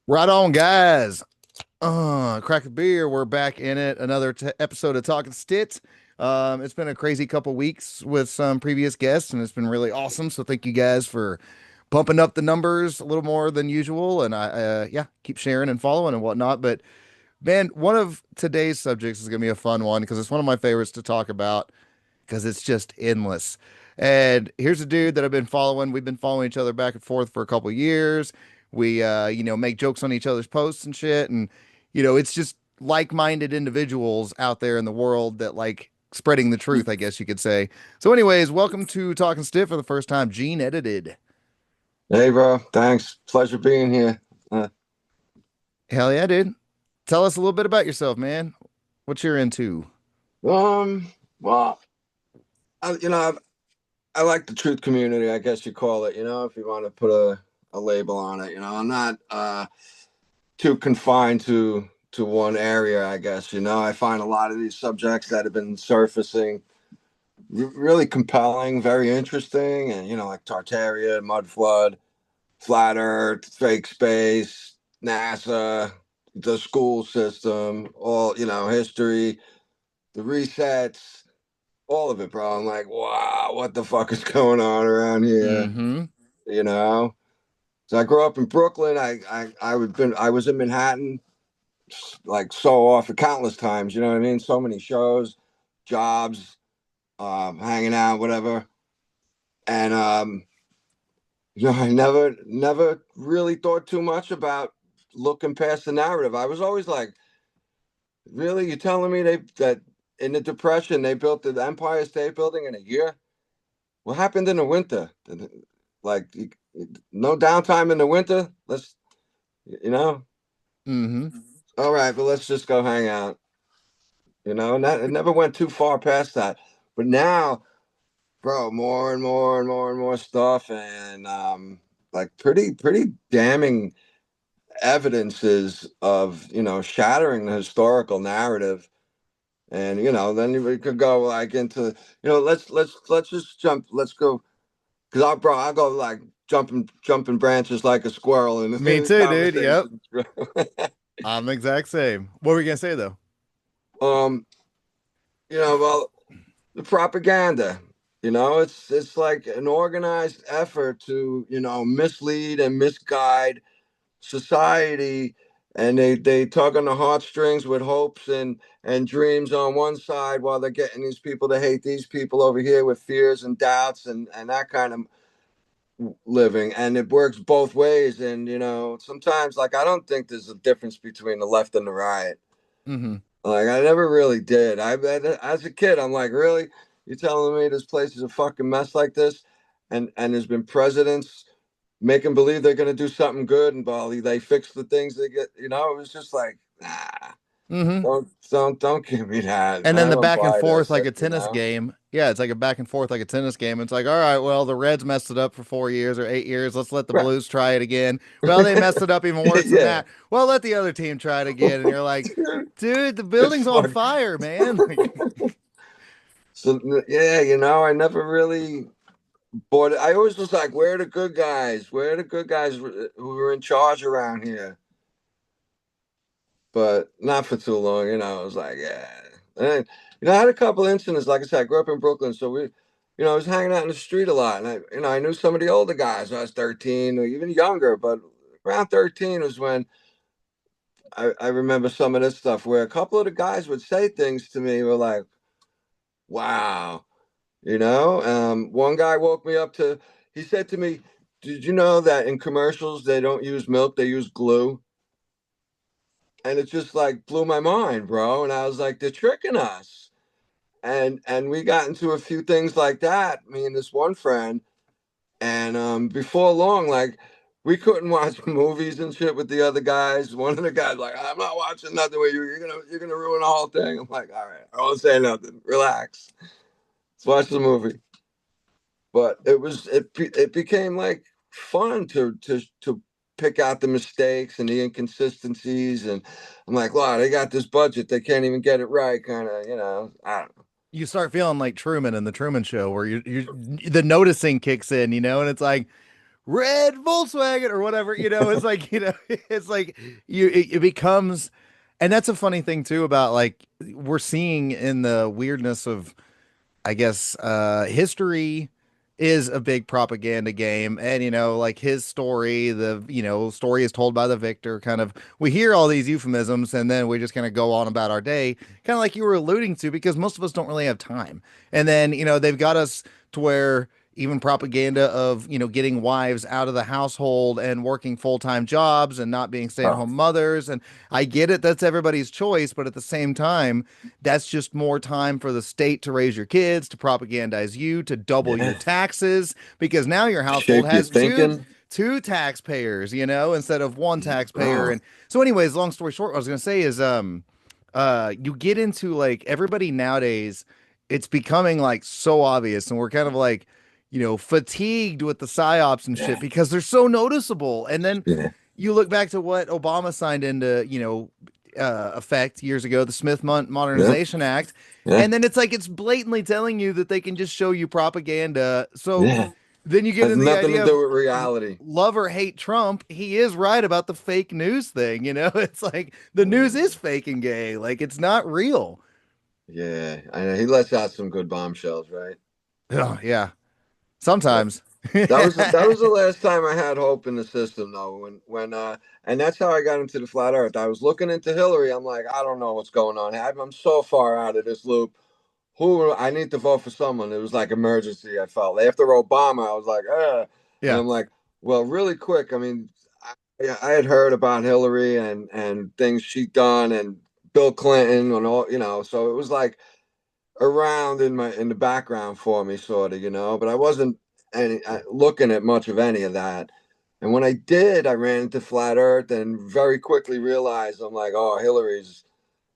Right on, guys. Crack a beer. We're back in it. Another episode of Talking Stitt. It's been a crazy couple weeks with some previous guests, and it's been really awesome. So thank you guys for bumping up the numbers a little more than usual. And yeah, keep sharing and following and whatnot. But man, one of today's subjects is gonna be a fun one because it's one of my favorites to talk about because it's just endless. And here's a dude that I've been following. We've been following each other back and forth for a couple of years. We, make jokes on each other's posts and shit. And, it's just like-minded individuals out there in the world that like spreading the truth, I guess you could say. So, anyways, welcome to Talking Stiff for the first time, Gene edited. Hey, bro. Thanks. Pleasure being here. Uh, Hell yeah, dude. Tell us a little bit about yourself, man. What you're into. um, well, I like the truth community, I guess you call it, if you want to put a label on it. I'm not too confined to one area, I guess. I find a lot of these subjects that have been surfacing really compelling, very interesting, and like Tartaria, mud flood, flat earth, fake space, NASA, the school system, all, history, the resets, all of it, bro. I'm like, wow, what the fuck is going on around here? Mm-hmm. You know? So I grew up in Brooklyn. I was in Manhattan like so often, countless times, you know what I mean? So many shows, jobs, hanging out, whatever. And I never really thought too much about looking past the narrative. I was always like, really, you telling me that in the Depression they built the Empire State Building in a year? What happened in the winter? Like, no downtime in the winter? Let's, you know, Mm-hmm. all right, but let's just go hang out. And that it never went too far past that. But now, bro, more and more and more and more stuff, and like pretty damning evidences of shattering the historical narrative. And then we could go like into let's just jump. Let's go because I'll go like jumping branches like a squirrel in Me the too, dude. Yep. conversations. I'm the exact same. What were you gonna say though? um, well, the propaganda. It's like an organized effort to mislead and misguide society, and they tug on the heartstrings with hopes and dreams on one side while they're getting these people to hate these people over here with fears and doubts and that kind of living. And it works both ways. And sometimes, like, I don't think there's a difference between the left and the right. Mm-hmm. Like, I never really did. As a kid, I'm like, really, you telling me this place is a fucking mess like this? And there's been presidents making believe they're going to do something good, and Bali they fix the things they get. It was just like, nah, Mm-hmm. don't give me that. And then I the don't back and buy forth this. like a tennis game. Yeah, it's like a back and forth like a tennis game. It's like, all right, well, the Reds messed it up for 4 years or 8 years. Let's let the Right. Blues try it again. Well, they messed it up even worse than Yeah. that. Well, let the other team try it again. And you're like, Dude, dude, the it's building's on fun. fire, man. So yeah, I never really bought it. I always was like, where are the good guys? Where are the good guys who were in charge around here? But not for too long. I was like, yeah. And I had a couple incidents. Like I said, I grew up in Brooklyn, so I was hanging out in the street a lot, and I knew some of the older guys. When I was 13 or even younger, but around 13 was when I remember some of this stuff where a couple of the guys would say things to me. Were like, wow. One guy woke me up to. He said to me, "Did you know that in commercials they don't use milk; they use glue?" And it just like blew my mind, bro. And I was like, they're tricking us. And we got into a few things like that, me and this one friend. And before long, like we couldn't watch movies and shit with the other guys. One of the guys like, I'm not watching nothing with you. You're gonna ruin the whole thing. I'm like, all right, I won't say nothing. Relax. Let's watch the movie. But it became like fun to pick out the mistakes and the inconsistencies. And I'm like, wow, they got this budget, they can't even get it right, kind of. I don't know. You start feeling like Truman in the Truman Show, where you the noticing kicks in, and it's like, red Volkswagen or whatever, it's like, it's like it becomes, and that's a funny thing too about like we're seeing in the weirdness of I guess history is a big propaganda game. And like his story, the story is told by the victor, kind of we hear all these euphemisms and then we just kind of go on about our day, kind of like you were alluding to, because most of us don't really have time. And then, they've got us to where even propaganda of, getting wives out of the household and working full-time jobs and not being Oh, stay-at-home mothers. And I get it, that's everybody's choice, but at the same time, that's just more time for the state to raise your kids, to propagandize you, to double your yeah. taxes, because now your household Shape your has two thinking. two taxpayers, instead of one taxpayer. Oh, And so anyways, long story short, what I was gonna say is you get into like everybody nowadays, it's becoming like so obvious, and we're kind of like, fatigued with the psyops and shit yeah, because they're so noticeable. And then yeah, you look back to what Obama signed into, effect years ago, the Smith yeah, Modernization Act. yeah, And then it's like it's blatantly telling you that they can just show you propaganda. So yeah. then you get Has in the nothing to idea of do with reality. love or hate Trump. He is right about the fake news thing. It's like the news is fake and gay. Like it's not real. Yeah, I know he lets out some good bombshells, right? Oh, yeah. But Sometimes. that was the last time I had hope in the system, though. When and that's how I got into the flat Earth. I was looking into Hillary. I'm like, I don't know what's going on. I'm so far out of this loop. Who I need to vote for someone. It was like emergency. I felt after Obama, I was like, and Yeah. I'm like, well, really quick. I mean, I had heard about Hillary and things she'd done and Bill Clinton and all, so it was like around in the background for me, sort of, but I wasn't looking at much of any of that. And when I did, I ran into flat Earth and very quickly realized I'm like, oh, Hillary's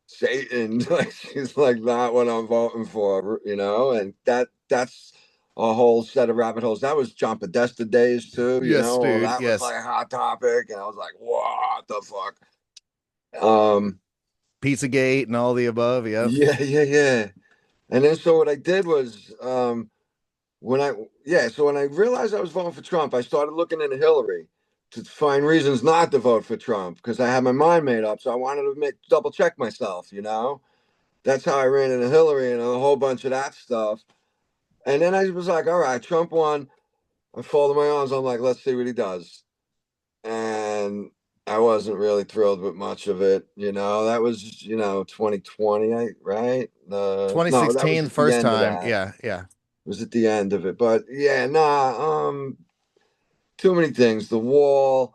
Satan, like she's like not what I'm voting for, and that's a whole set of rabbit holes. That was John Podesta days too, Yes, Well, dude. that was Yes. like a hot topic, and I was like, what the fuck? Um, Pizzagate and all the above. Yep. yeah, yeah, yeah. And then so what I did was when I yeah, so when I realized I was voting for Trump, I started looking into Hillary to find reasons not to vote for Trump because I had my mind made up. So I wanted to double check myself. That's how I ran into Hillary and a whole bunch of that stuff. And then I was like, all right, Trump won. I folded my arms. I'm like, let's see what he does. And I wasn't really thrilled with much of it. That was, 2020, right? No, that was 2016, the at the first end of time. that. Yeah. Yeah. It was at the end of it. But yeah, nah, too many things. The wall,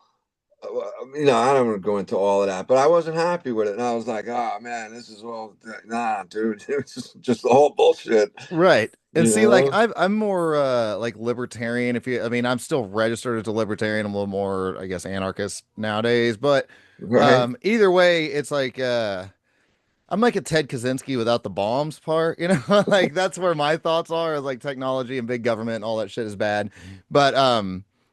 I don't want to go into all of that, but I wasn't happy with it. And I was like, oh man, this is all, nah, dude, it's just the whole bullshit, Right. And you see, like know? I'm more like libertarian. If you, I mean, I'm still registered as a libertarian. I'm a little more, I guess, anarchist nowadays. But Right? either way, it's like I'm like a Ted Kaczynski without the bombs part, like that's where my thoughts are, is like technology and big government and all that shit is bad. But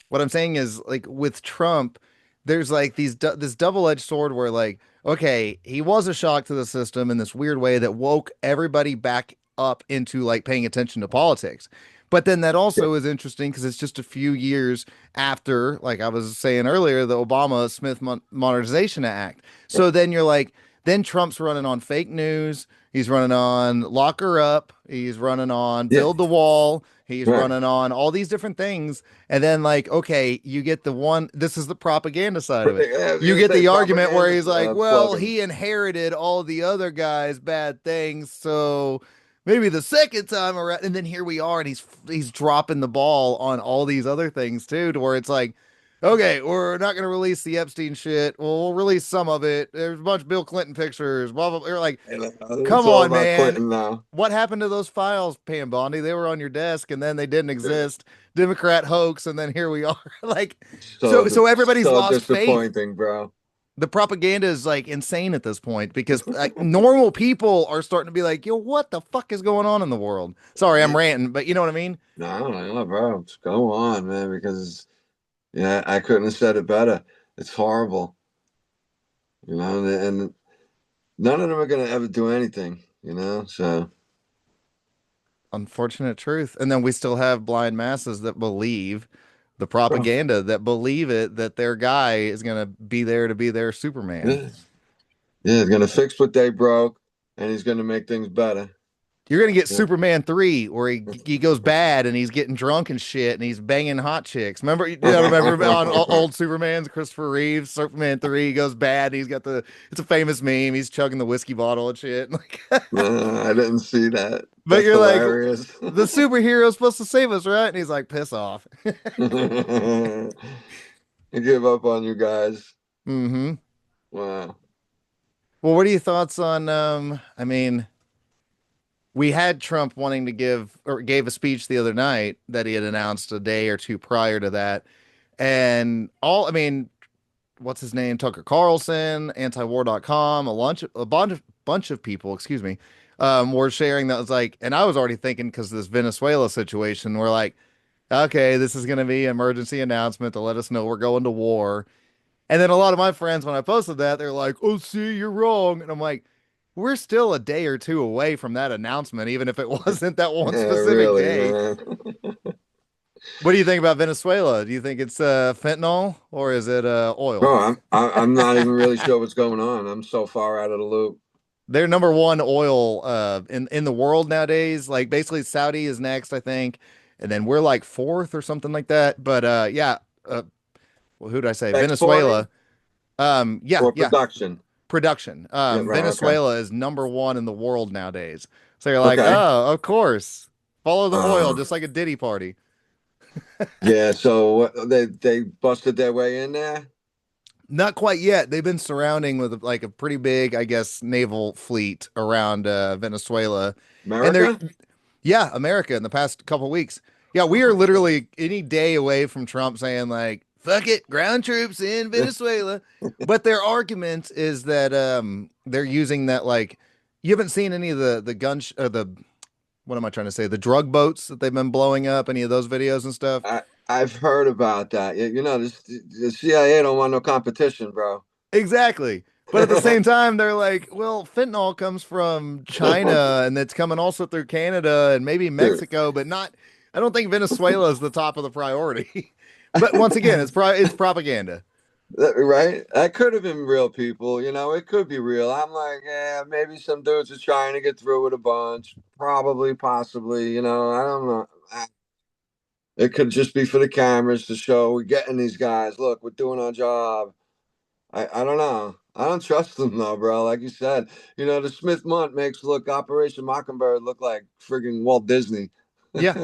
what I'm saying is like with Trump, there's like this double-edged sword where like, okay, he was a shock to the system in this weird way that woke everybody back up into like paying attention to politics. But then that Yeah. also is interesting because it's just a few years after, like I was saying earlier, the Obama Smith Modernization Act. So then you're like, then Trump's running on fake news. He's running on lock her up. He's running on Yeah. build the wall. He's Right. running on all these different things. And then, like, okay, you get the one, this is the propaganda side of it. Yeah, I was You gonna get say the argument where propaganda he's like, well, plugins. he inherited all the other guys' bad things. So maybe the second time around. And then here we are, and he's dropping the ball on all these other things too, to where it's like, okay, we're not going to release the Epstein shit. Well, we'll release some of it. There's a bunch of Bill Clinton pictures, blah, blah, blah. You're like, It's come all on, about man. Clinton now. What happened to those files, Pam Bondi? They were on your desk and then they didn't exist. Democrat hoax, and then here we are. Like, so everybody's So lost faith. disappointing, bro. The propaganda is like insane at this point because like normal people are starting to be like, yo, what the fuck is going on in the world? Sorry, I'm Yeah. ranting, but you know what I mean? No, no, bro. Just go on, man, because yeah, I couldn't have said it better. It's horrible, and none of them are gonna ever do anything. So Unfortunate truth. And then we still have blind masses that believe The Bro. propaganda that believe it that their guy is gonna be there to be their Superman. Yeah. Yeah, he's gonna fix what they broke, and he's gonna make things better. You're gonna get Yeah. Superman 3 where he goes bad and he's getting drunk and shit and he's banging hot chicks. Remember, you know, remember on old Superman's Christopher Reeves, Superman 3, he goes bad, he's got the it's a famous meme, he's chugging the whiskey bottle and shit. Like, I didn't see that. but That's you're like, hilarious. the superhero's supposed to save us, right? And he's like, piss off. I give up on you guys. Mm-hmm. Wow. Well, what are your thoughts on I mean, we had Trump wanting to give or gave a speech the other night that he had announced a day or two prior to that. And I mean, what's his name? Tucker Carlson, antiwar.com, bunch of people, excuse me, were sharing that was like, and I was already thinking because of this Venezuela situation, we're like, okay, this is going to be an emergency announcement to let us know we're going to war. And then a lot of my friends, when I posted that, they're like, oh, see, you're wrong. And I'm like, we're still a day or two away from that announcement, even if it wasn't that one Yeah, specific really, day. man. What do you think about Venezuela? Do you think it's fentanyl or is it oil? Bro, I'm not even really sure what's going on. I'm so far out of the loop. They're number one oil in the world nowadays. Like basically Saudi is next, I think, and then we're like fourth or something like that. But yeah, well, who did I say? Exporting Venezuela. Yeah, or yeah, production? production. Yeah, right. Okay. Venezuela is number one in the world nowadays. So you're like, Okay. oh, of course, follow the oil, Uh, just like a Diddy party. yeah. So they busted their way in there. Not quite yet. They've been surrounding with like a pretty big, I guess, naval fleet around Venezuela, and they're America? yeah, America in the past couple weeks. Yeah, we are Oh, shit. literally any day away from Trump saying like, "Fuck it, ground troops in Venezuela." But their argument is that they're using that like you haven't seen any of the the what am I trying to say? The drug boats that they've been blowing up, any of those videos and stuff. I've heard about that. You know, the CIA don't want no competition, bro. Exactly. But at the same time, they're like, well, fentanyl comes from China and it's coming also through Canada and maybe Dude. Mexico, but not, I don't think Venezuela is the top of the priority. But once again, it's propaganda. Right? That could have been real people, you know, it could be real. I'm like, yeah, maybe some dudes are trying to get through with a bunch. Probably, possibly, you know, I don't know. It could just be for the cameras to show we're getting these guys. Look, we're doing our job. I don't know. I don't trust them though, bro. Like you said, you know, the Smith Munt makes look Operation Mockingbird look like frigging Walt Disney. Yeah.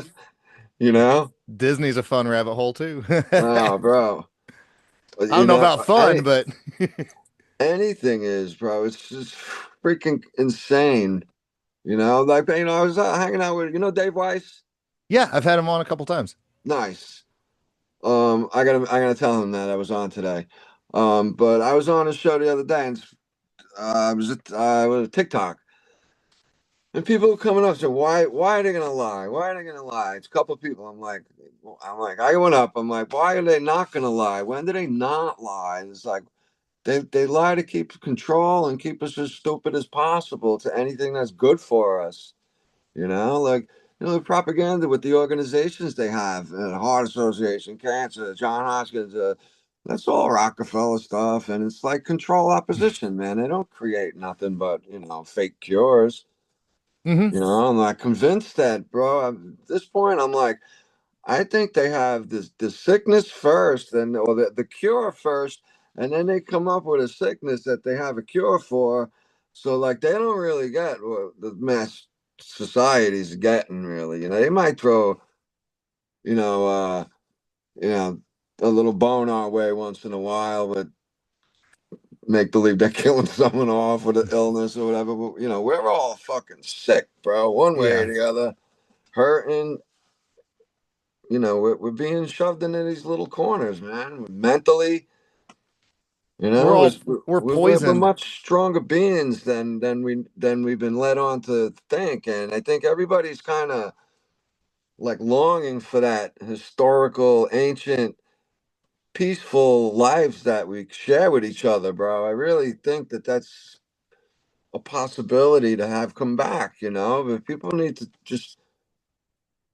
You know? Disney's a fun rabbit hole too. Oh, bro. I don't You know know, about fun, but anything is, bro. It's just freaking insane. You know, like I was hanging out with Dave Weiss. yeah, I've had him on a couple times. Nice. I gotta tell him that I was on today. But I was on his show the other day, and I was at TikTok, and people were coming up and said, "Why are they gonna lie? Why are they gonna lie?" It's a couple of people. I went up. I'm like, why are they not gonna lie? When do they not lie? And it's like they lie to keep control and keep us as stupid as possible to anything that's good for us. Like the propaganda with the organizations they have, Heart Association, Cancer, John Hoskins. That's all Rockefeller stuff, and it's like control opposition, man. They don't create nothing but fake cures. Hmm. I'm not convinced that, bro. At this point, I'm like, I think they have the sickness first, or the cure first, and then they come up with a sickness that they have a cure for. So like they don't really get what the mass society's getting really. They might throw, you know, uh, you know, a little bone our way once in a while, but make believe they're killing someone off with an illness or whatever. But we're all fucking sick, bro, one way or Yeah. the other, hurting. We're being shoved into these little corners, man. Mentally, We're all we're we're poisoned. much stronger beings than we've been led on to think, and I think everybody's kind of like longing for that historical, ancient, peaceful lives that we share with each other, bro. I really think that that's a possibility to have come back. But people need to just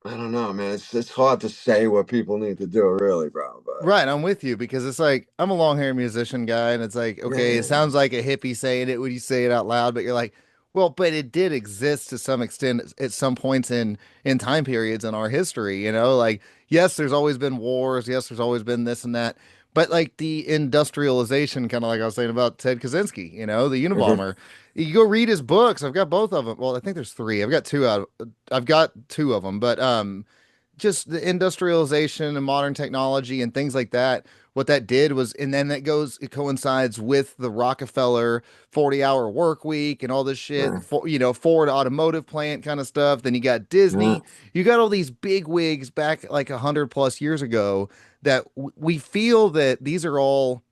I don't know, man. It's hard to say what people need to do, really, bro. But Right, I'm with you because it's like I'm a long hair musician guy, and it's like, okay, it yeah, sounds like a hippie saying it when you say it out loud, but you're like, well, but it did exist to some extent at some points in time periods in our history, you know? Like, yes, there's always been wars, yes, there's always been this and that, but like the industrialization, kind of like I was saying about Ted Kaczynski, you know, the mhm, Unabomber. You go read his books. I've got both of them. Well, I think there's three. I've got two of them, but just the industrialization and modern technology and things like that. What that did was, and then it coincides with the Rockefeller 40-hour work week and all this shit, yeah, for, you know, Ford automotive plant kind of stuff. Then you got yeah, Disney. You got all these big wigs back like 100 plus years ago that we feel that these are all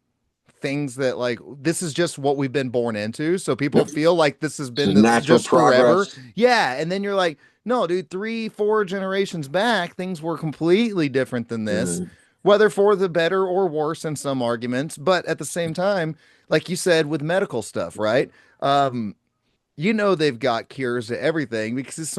things that like this is just what we've been born into. So people yep. feel like this has This is been this natural just forever. progress. Yeah. And then you're like, no, dude, three, four generations back, things were completely different than this, Mhm. whether for the better or worse in some arguments. But at the same time, like you said, with medical stuff, right? Um, you know they've got cures to everything because it's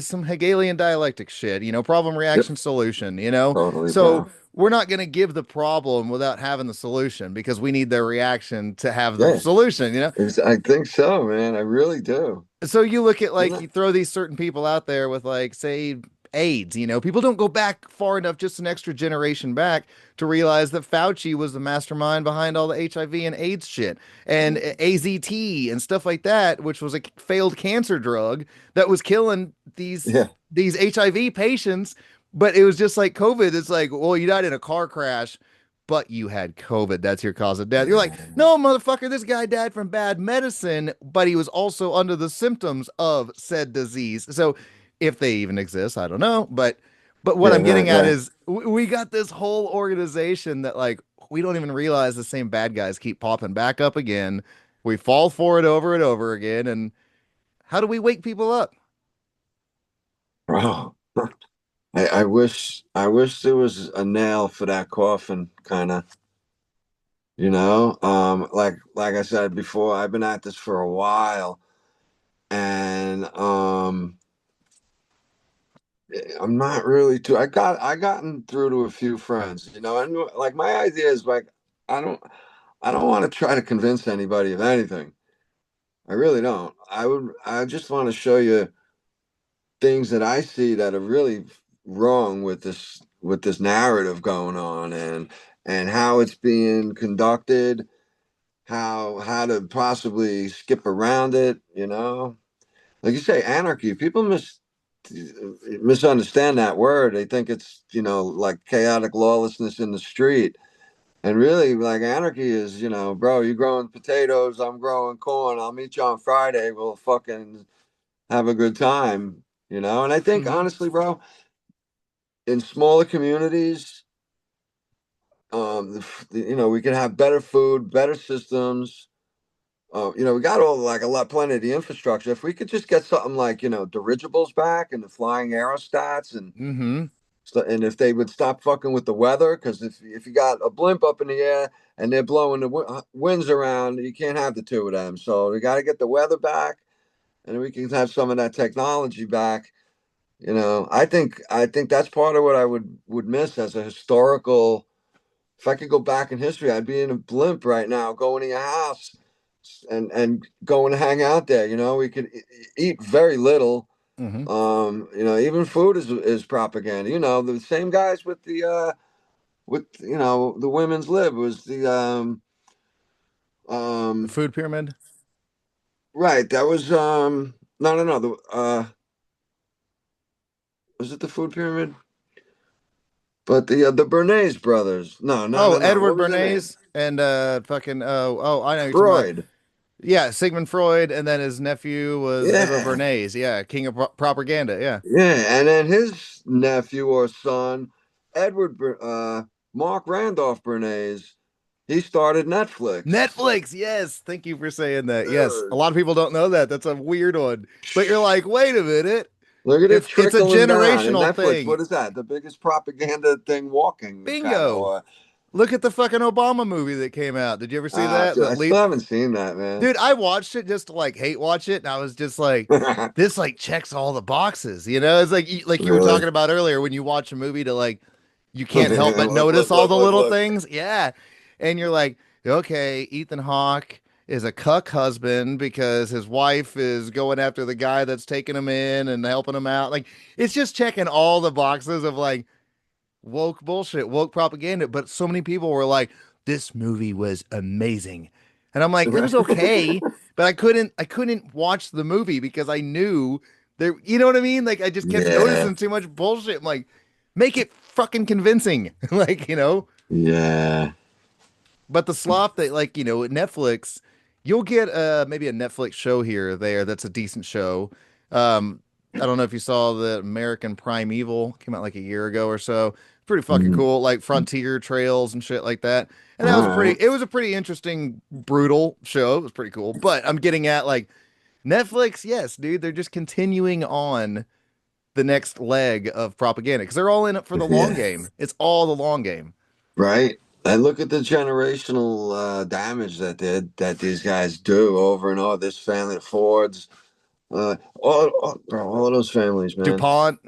some Hegelian dialectic shit, you know, problem Yep, reaction solution, you know. totally, So bro. we're not going to give the problem without having the solution because we need their reaction to have the Yeah, solution, you know. I think so, man. I really do. So you look at You like know? you throw these certain people out there with like say AIDS, you know, people don't go back far enough, just an extra generation back to realize that Fauci was the mastermind behind all the HIV and AIDS shit and AZT and stuff like that, which was a failed cancer drug that was killing Yeah, these HIV patients. But it was just like COVID. It's like, well, you died in a car crash, but you had COVID. That's your cause of death. You're like, yeah, no, motherfucker, this guy died from bad medicine, but he was also under the symptoms of said disease. So if they even exist, I don't know. But what yeah, I'm right, getting at right. is we got this whole organization that like we don't even realize the same bad guys keep popping back up again. We fall for it over and over again. And how do we wake people up? Bro. I wish there was a nail for that coffin, kind of. Like I said before, I've been at this for a while, and I'm not really too. I gotten through to a few friends, and like my idea is like I don't I don't want to try to convince anybody of anything. I really don't. I just want to show you things that I see that are really wrong with this narrative going on, and how it's being conducted, how to possibly skip around it. Like you say, anarchy. People misunderstand that word. They think it's like chaotic lawlessness in the street. And really, like anarchy is, bro, you growing potatoes, I'm growing corn. I'll meet you on Friday. We'll fucking have a good time. And I think Mm-hmm. honestly, bro, in smaller communities, we can have better food, better systems. We got all like plenty of the infrastructure. If we could just get something like dirigibles back and the flying aerostats, Mm-hmm. and if they would stop fucking with the weather, because if you got a blimp up in the air and they're blowing the winds around, you can't have the two of them. So we got to get the weather back, and we can have some of that technology back. I think that's part of what I would miss as a historical. If I could go back in history, I'd be in a blimp right now, going to your house and going to hang out there. We could eat very little. Mm-hmm. Even food is propaganda. The same guys with the women's lib was the The um food pyramid. right. That was no, the was it the food pyramid? But the Bernays brothers. No, no, Oh, no, no. What Edward was their name? Bernays and fucking I know you're talking about. Freud. Yeah, Sigmund Freud, and then his nephew was Edward Yeah. Bernays. Yeah, king of propaganda. Yeah, Yeah, and then his nephew or son, Edward, Mark Randolph Bernays, he started Netflix. Netflix. Yes, thank you for saying that. Yes, a Dude, lot of people don't know that. That's a weird one, but you're like, wait a minute, look at it it's a trickling down. And generational Netflix, thing. what is that? The biggest propaganda thing walking, kind of, Bingo. or Look at the fucking Obama movie that came out. Did you ever see that? Dude, I still haven't seen that, man. Dude, I watched it just to like hate watch it, and I was just like, this like checks all the boxes. It's like like you were Really? talking about earlier when you watch a movie to like you can't help but Look, notice look, all look, the look, little look. things. Yeah. And you're like, okay, Ethan Hawke is a cuck husband because his wife is going after the guy that's taking him in and helping him out. Like it's just checking all the boxes of like woke bullshit, woke propaganda. But so many people were like, this movie was amazing. And I'm like, it was okay, but I couldn't watch the movie because I knew there, you know what I mean? Like I just kept Yeah, noticing too much bullshit. I'm like, make it fucking convincing. Like. yeah. But the slop that Netflix, you'll get maybe a Netflix show here or there that's a decent show. Um, I don't know if you saw the American Primeval came out like a year ago or so. Pretty fucking Mm. cool, like frontier trails and shit like that. And that was a All pretty right. it was a pretty interesting, brutal show. It was pretty cool. But I'm getting at like Netflix, yes, dude, they're just continuing on the next leg of propaganda because they're all in it for the long Yeah, game. It's all the long game. right. And look at the generational damage that these guys do over and over. This family, the Fords, bro, all of those families, man. DuPont.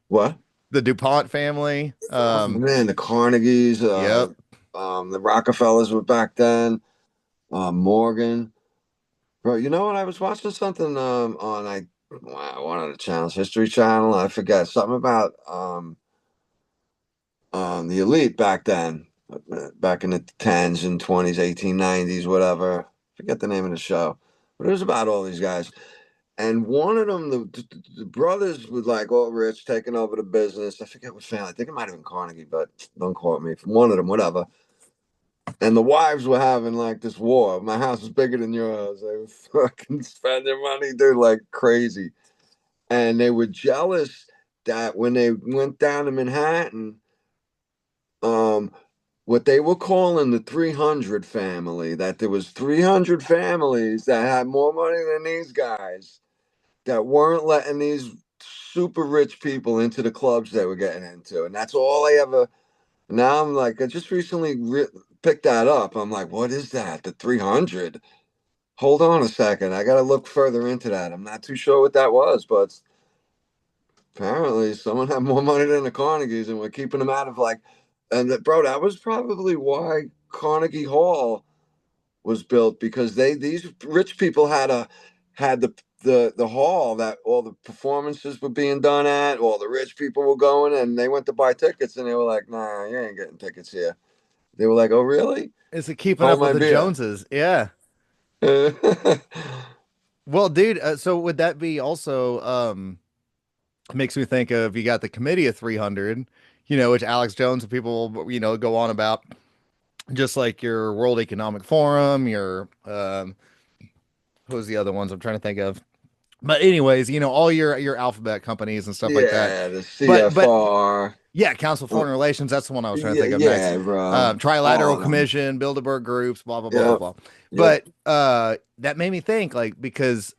What? The DuPont family. Oh man, the Carnegies, Yep. the Rockefellers were back then. Morgan, bro. You know what? I was watching something on wow, one of the channels, History Channel. I forget something about the elite back then, back in the tens and twenties, 1890s, whatever. Forget the name of the show, but it was about all these guys. And one of them, the brothers was like all rich, taking over the business. I forget what family. I think it might have been Carnegie, but don't quote me. From one of them, whatever. And the wives were having like this war. My house is bigger than yours. They were fucking spending money, dude, like crazy. And they were jealous that when they went down to Manhattan, um, what they were calling the 300 family, that there was 300 families that had more money than these guys that weren't letting these super rich people into the clubs they were getting into. And that's all they ever. Now I'm like, I just recently picked that up. I'm like, what is that? The 300? Hold on a second. I got to look further into that. I'm not too sure what that was, but apparently someone had more money than the Carnegies and we're keeping them out of like, and bro, that was probably why Carnegie Hall was built because these rich people had the hall that all the performances were being done at, all the rich people were going, and they went to buy tickets, and they were like, "Nah, you ain't getting tickets here." They were like, "Oh, really? Is it keeping Hold up with my the beer." Joneses? Yeah. Well, dude, so would that be also makes me think of you got the Committee of 300, which Alex Jones and people, go on about just like your World Economic Forum, your who's the other ones I'm trying to think of. But anyways, all your alphabet companies and stuff like that. Yeah, the But CFR. yeah, Council of Uh, Foreign Relations, that's the one I was trying to yeah, think of next. yeah, bro. All Trilateral of them. Commission, Bilderberg groups, blah blah blah blah Yep, blah. yep. But that made me think like because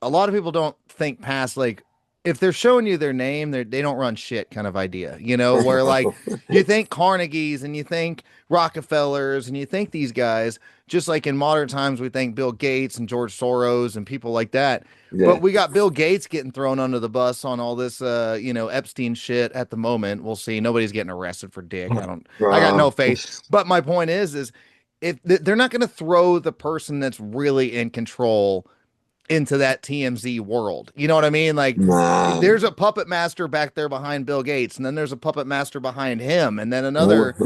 a lot of people don't think past like if they're showing you their name, they don't run shit kind of idea, where like you think Carnegie's and you think Rockefellers and you think these guys, just like in modern times, we think Bill Gates and George Soros and people like that. But Yeah. we got Bill Gates getting thrown under the bus on all this, Epstein shit at the moment. We'll see. Nobody's getting arrested for dick. I got no Bro. faith. But my point is if they're not going to throw the person that's really in control into that TMZ world. You know what I mean? Like Nah. there's a puppet master back there behind Bill Gates, and then there's a puppet master behind him, and then Well, another.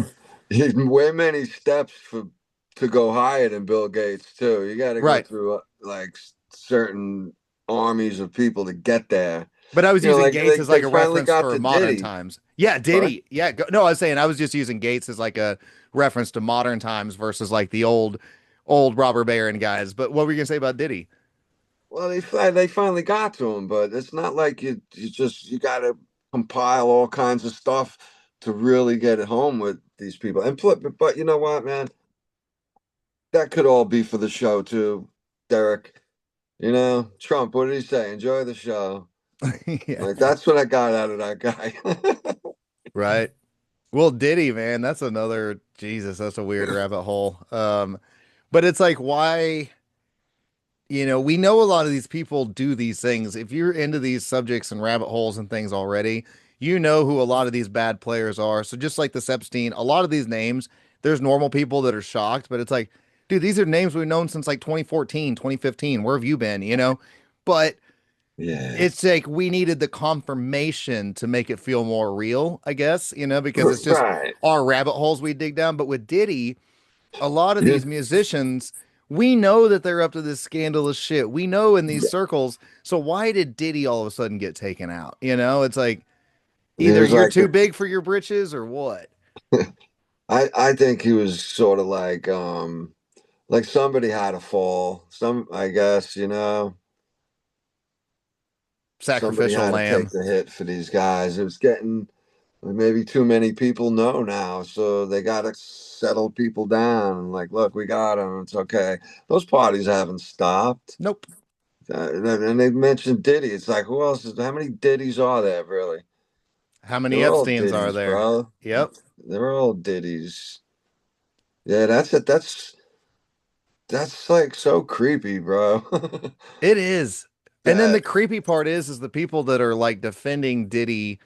way many steps for to go higher than Bill Gates too. You got to go Right. through like certain armies of people to get there. But I was You know, using like Gates as they like a finally reference got for to modern Diddy. times. Yeah, What? Diddy. Yeah, no, I was saying I was just using Gates as like a reference to modern times versus like the old robber baron guys. But what were you gonna say about Diddy? Well, they finally got to him, but it's not like you got to compile all kinds of stuff to really get it home with these people. And but you know what, man, that could all be for the show too, Derek. You know, Trump. What did he say? Enjoy the show. Yeah. Like that's what I got out of that guy. Right. Well, Diddy, man, that's another Jesus, that's a weird rabbit hole. But it's like why, we know a lot of these people do these things. If you're into these subjects and rabbit holes and things already, you know who a lot of these bad players are. So just like this Epstein, a lot of these names, there's normal people that are shocked, but it's like, dude, these are names we've known since like 2014, 2015. Where have you been, But Yeah. it's like we needed the confirmation to make it feel more real, I guess, because it's just Right. our rabbit holes we dig down. But with Diddy, a lot of Yeah. these musicians, we know that they're up to this scandalous shit. We know in these circles. So why did Diddy all of a sudden get taken out? It's like He either was you're like, too big for your britches or what? I think he was sort of like somebody had to fall. I guess, somebody Sacrificial had to take lamb. the hit for these guys. It was getting maybe too many people know now, so they got to settle people down. Like, look, we got them. It's okay. Those parties haven't stopped. Nope. And they mentioned Diddy. It's like, who else is? How many Diddies are there, really? How many They're all Epsteins are Diddies, there? bro. Yep, They're all Diddies. Yeah, that's it. That's like so creepy, bro. it is. And then the That creepy part is the people that are like defending Diddy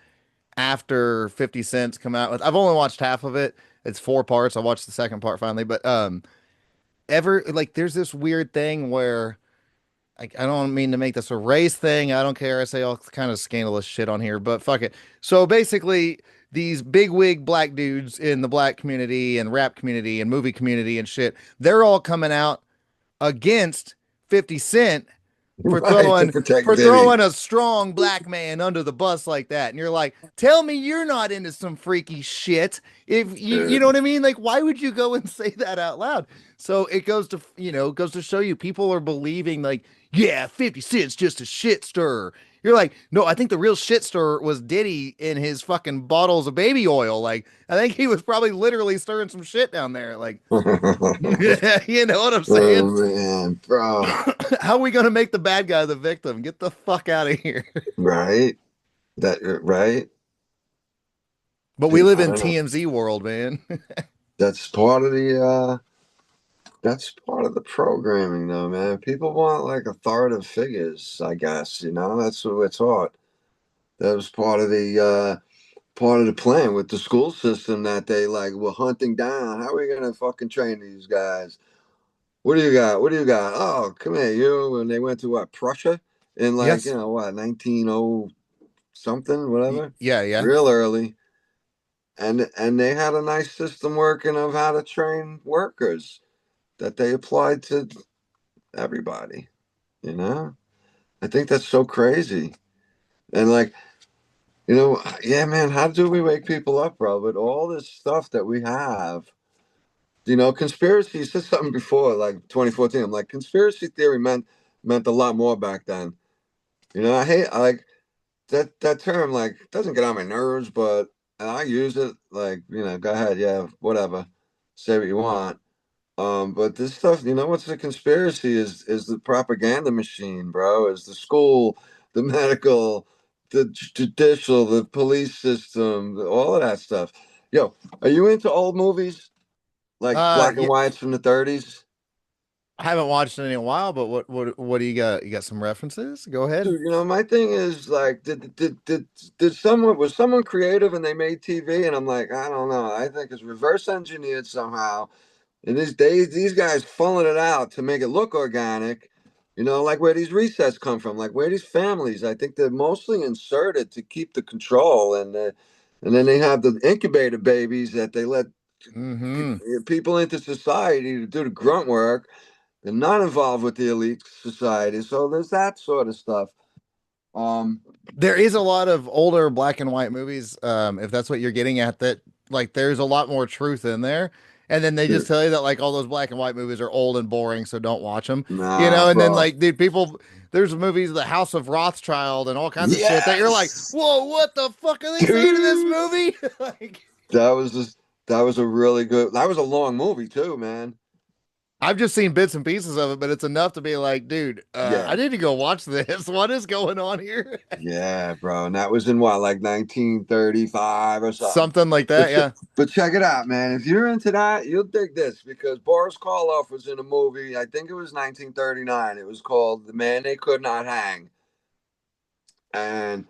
after 50 Cent's come out with. I've only watched half of it. It's four parts. I watched the second part finally, but ever like there's this weird thing where I don't mean to make this a race thing. I don't care. I say all kind of scandalous shit on here, but fuck it. So basically, these big wig black dudes in the black community and rap community and movie community and shit, they're all coming out against 50 Cent for right to throwing protect for Diddy. throwing a strong black man under the bus like that. And you're like, tell me you're not into some freaky shit. If you know what I mean? Like, why would you go and say that out loud? So it goes to show you people are believing like, yeah, 50 Cent's just a shit stirrer. You're like, no, I think the real shit stirrer was Diddy in his fucking bottles of baby oil. Like, I think he was probably literally stirring some shit down there. Like, you know what I'm saying? Oh man, bro. How are we going to make the bad guy the victim? Get the fuck out of here. Right? Right? But we live I in don't know. TMZ world, man. That's part of the programming though, man. People want like authoritative figures, I guess, that's what we're taught. That was part of the plan with the school system that they like were hunting down. How are we gonna fucking train these guys? What do you got? What do you got? Oh, come here, you. And they went to what, Prussia in like, Yes. what, 1900 something, whatever, Yeah, yeah. real early. And they had a nice system working of how to train workers that they applied to everybody, you know? I think that's so crazy. And like, yeah, man, how do we wake people up, bro? With all this stuff that we have, conspiracy, you said something before, like 2014. I'm like, conspiracy theory meant a lot more back then. I like that term, like, doesn't get on my nerves, but and I use it like, go ahead, yeah, whatever. Say what you want. But this stuff, what's the conspiracy is the propaganda machine, bro. Is the school, the medical, the judicial, the police system, all of that stuff. Yo, are you into old movies like black and Yeah, whites from the 30s? I haven't watched it in a while, but what do you got? You got some references? Go ahead. Dude, my thing is like, did someone was someone creative and they made TV? And I'm like, I don't know. I think it's reverse engineered somehow. In these days, these guys pulling it out to make it look organic. Like where these resets come from, like where these families. I think they're mostly inserted to keep the control, and then they have the incubator babies that they let Mm-hmm. people into society to do the grunt work. They're not involved with the elite society, so there's that sort of stuff. Um, There is a lot of older black and white movies, if that's what you're getting at, that like there's a lot more truth in there. And then they just tell you that like all those black and white movies are old and boring, so don't watch them. nah, And then bro. like dude, people there's movies, The House of Rothschild and all kinds of shit that you're like, Yes, whoa, what the fuck are they saying in this dude. movie? Like That was just that was a really good. That was a long movie too, man. I've just seen bits and pieces of it, but it's enough to be like, dude, I Yeah. need to go watch this. What is going on here? Yeah, bro. And that was in what, like 1935 or something. Something like But that, ch- yeah. but check it out, man. If you're into that, you'll dig this because Boris Karloff was in a movie. I think it was 1939. It was called "The Man They Could Not Hang." And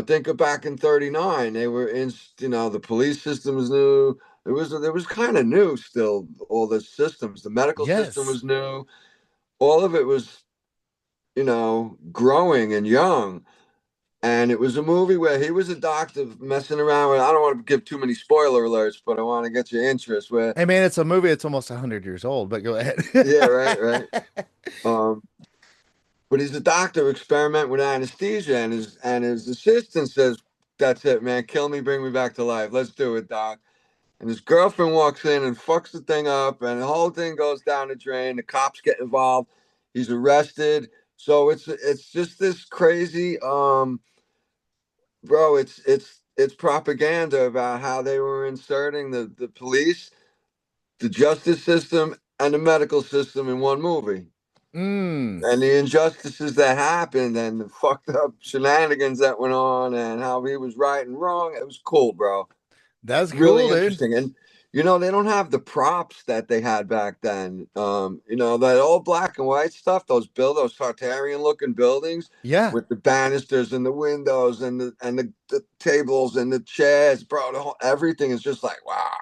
think of back in '39. They were in. The police system was new. It was kind of new still. All the systems, the medical system Yes. was new. All of it was growing and young. And it was a movie where he was a doctor messing around with. I don't want to give too many spoiler alerts, but I want to get your interest. Where, Hey man, it's a movie that's almost 100 years old, but go ahead. yeah, right, right. Um, but he's a doctor experiment with anesthesia, and his assistant says, "That's it, man. Kill me, bring me back to life. Let's do it, doc." And his girlfriend walks in and fucks the thing up, and the whole thing goes down the drain. The cops get involved. He's arrested. So it's just this crazy. Bro, it's propaganda about how they were inserting the police, the justice system, and the medical system in one movie. Mm, And the injustices that happened and the fucked up shenanigans that went on and how he was right and wrong. It was cool, bro. that's Really cool, dude. interesting. And they don't have the props that they had back then. That old black and white stuff, those Tartarian looking buildings Yeah. with the banisters and the windows and the tables and the chairs, bro. Everything is just like, wow,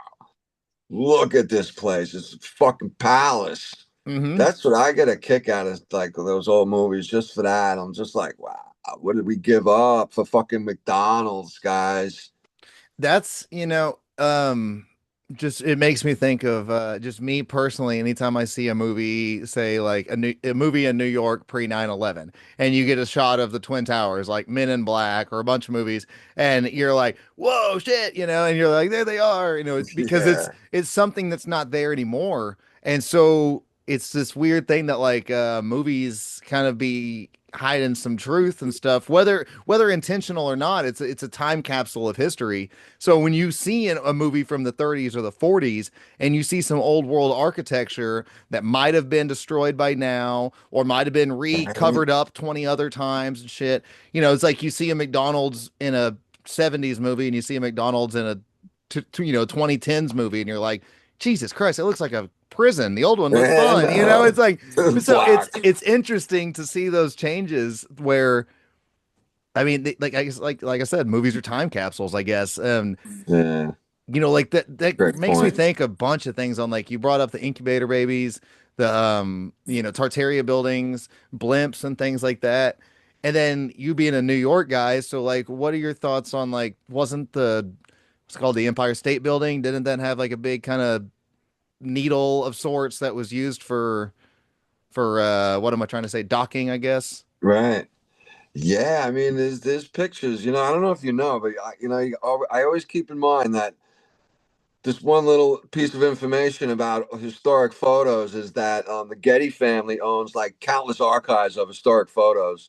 look at this place. It's a fucking palace. Hmm. That's what I get a kick out of, like those old movies, just for that. I'm just like, wow, what did we give up for fucking McDonald's, guys? That's, just it makes me think of just me personally. Anytime I see a movie, say like a movie in New York pre 9/11, and you get a shot of the Twin Towers, like Men in Black or a bunch of movies, and you're like, whoa, shit, and you're like, there they are, it's because it's Yeah. it's something that's not there anymore. And so it's this weird thing that like movies kind of be hiding some truth and stuff, whether intentional or not. It's a time capsule of history. So when you see a movie from the 30s or the 40s and you see some old world architecture that might have been destroyed by now or might have been Right. re-covered up 20 other times and shit, it's like you see a McDonald's in a 70s movie and you see a McDonald's in a 2010s movie and you're like, Jesus Christ, it looks like a prison. The old one looks Yeah, fun. no. It's like, so it's Black. it's interesting to see those changes where I mean, like I guess, like I said, movies are time capsules, I guess. Yeah, Like that great makes me point. think a bunch of things on like you brought up the incubator babies, the Tartaria buildings, blimps and things like that. And then you being a New York guy, so like what are your thoughts on like wasn't the what's it called the Empire State Building? Didn't that have like a big kind of needle of sorts that was used for what am I trying to say? Docking, I guess. Right. Yeah, I mean, there's pictures. I don't know if you know, but I always keep in mind that this one little piece of information about historic photos is that the Getty family owns like countless archives of historic photos,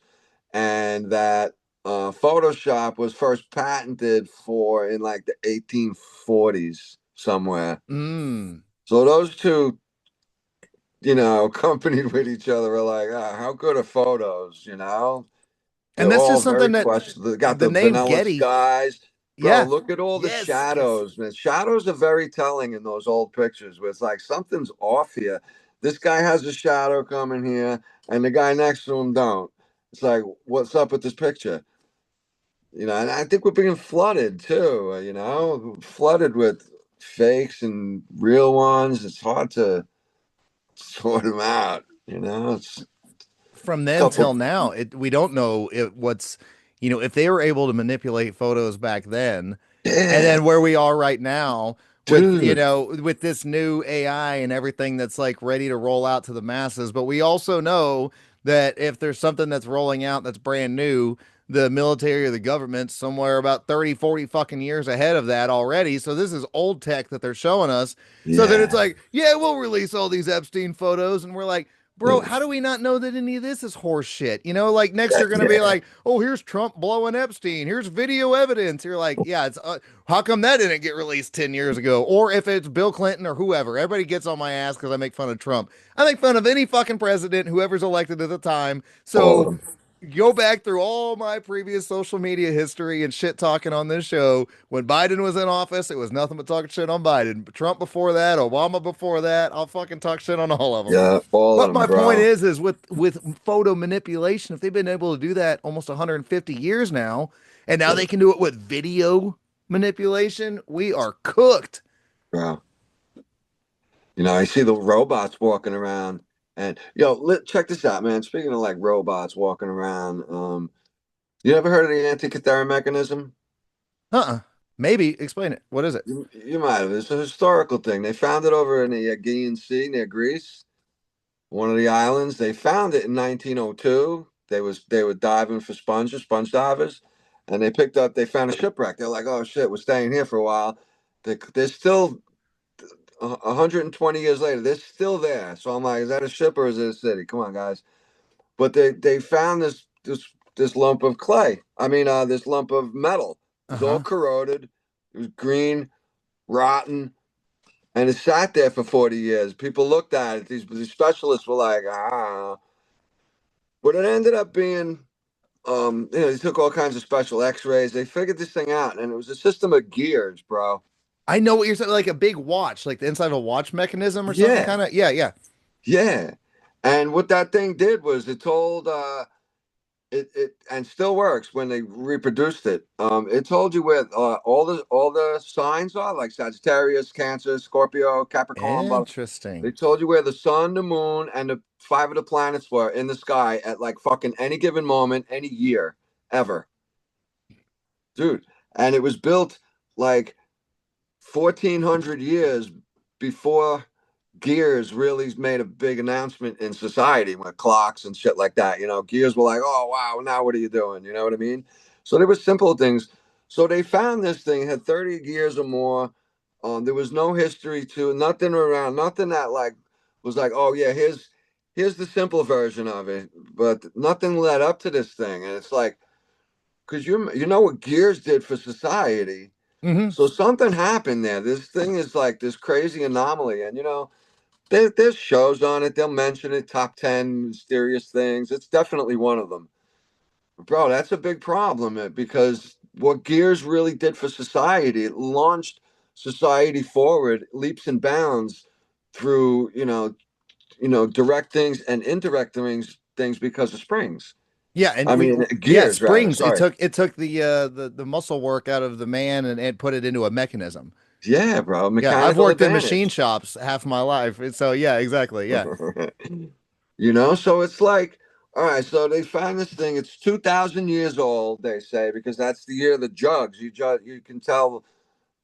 and that Photoshop was first patented for in like the 1840s somewhere. Mm. So those two, accompanied with each other, are like, how good are photos? And They're that's all just something very that questionable. They got the the name vanilla Getty. skies. Bro, Yeah. look at all the Yes, yes. shadows, man. Shadows are very telling in those old pictures where it's like something's off here. This guy has a shadow coming here, and the guy next to him don't. It's like, what's up with this picture? And I think we're being flooded too, flooded with fakes and real ones. It's hard to sort them out, It's a From then till couple, now, we don't know if they were able to manipulate photos back then, and yeah, then where we are right now with dude. with this new AI and everything that's like ready to roll out to the masses. But we also know that if there's something that's rolling out that's brand new, the military or the government somewhere about 30, 40 fucking years ahead of that already. So this is old tech that they're showing us. So then it's Yeah. like, yeah, we'll release all these Epstein photos, and we're like, bro, how do we not know that any of this is horse shit? Like next Yeah, you're gonna be yeah. like, oh, here's Trump blowing Epstein. Here's video evidence. You're like, yeah, it's how come that didn't get released 10 years ago? Or if it's Bill Clinton or whoever, everybody gets on my ass because I make fun of Trump. I make fun of any fucking president, whoever's elected at the time. All of So them. go back through all my previous social media history and shit talking on this show. When Biden was in office, it was nothing but talking shit on Biden. Trump before that, Obama before that, I'll fucking talk shit on all of them. Yeah, all of But them, my point bro. is with photo manipulation, if they've been able to do that almost 150 years now, and now they can do it with video manipulation, we are cooked. Bro. I see the robots walking around, and check this out, man. Speaking of like robots walking around, you ever heard of the anti-Cathara mechanism? Uh-uh. Maybe explain it. What is it? You might have. It's a historical thing. They found it over in the Aegean Sea near Greece, one of the islands. They found it in 1902. They were diving for sponge divers, and they found a shipwreck. They're like, oh shit, we're staying here for a while. They're still 120 years later. They're still there. So I'm like, is that a ship or is it a city? Come on, guys. But they found this lump of clay. I mean, this lump of metal. It was all Uh-huh. corroded. It was green, rotten, and it sat there for 40 years. People looked at it. These specialists were like, ah. But it ended up being, they took all kinds of special X-rays. They figured this thing out, and it was a system of gears, bro. I know what you're saying, like a big watch, like the inside of a watch mechanism or something Yeah, kind of. Yeah, yeah. yeah. And what that thing did was it told it and still works when they reproduced it. It told you where all the signs are, like Sagittarius, Cancer, Scorpio, Capricorn. But they Interesting. told you where the sun, the moon, and the five of the planets were in the sky at like fucking any given moment, any year, ever, dude. And it was built like 1,400 years before gears really made a big announcement in society with clocks and shit like that. Gears were like, oh, wow, now what are you doing? You know what I mean? So there were simple things. So they found this thing, had 30 gears or more. There was no history to it, nothing around, nothing that like was like, oh yeah, here's the simple version of it. But nothing led up to this thing. And it's like, because you know what gears did for society. Hmm. So something happened there. This thing is like this crazy anomaly. And there's shows on it. They'll mention it, top 10 mysterious things. It's definitely one of them. Bro, that's a big problem because what Gears really did for society, it launched society forward leaps and bounds through, direct things and indirect things because of springs. Yeah, and I mean, yeah, gears rather. springs. It Sorry. took the muscle work out of the man and put it into a mechanism. Yeah, bro. Yeah, I've Mechanical worked in machine advantage. shops half my life. So yeah, exactly. Yeah. So it's like, all right, so they found this thing. It's 2,000 years old, they say, because that's the year of the jugs. You can tell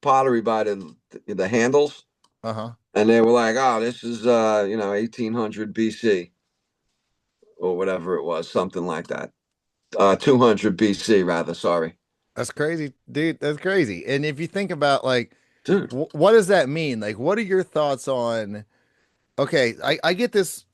pottery by the handles, Uh-huh. and they were like, oh, this is 1800 BC or whatever it was, something like that. 200 BC rather. Sorry, That's crazy, dude. That's crazy. And if you think about like dude. what does that mean? Like what are your thoughts on okay, I get this,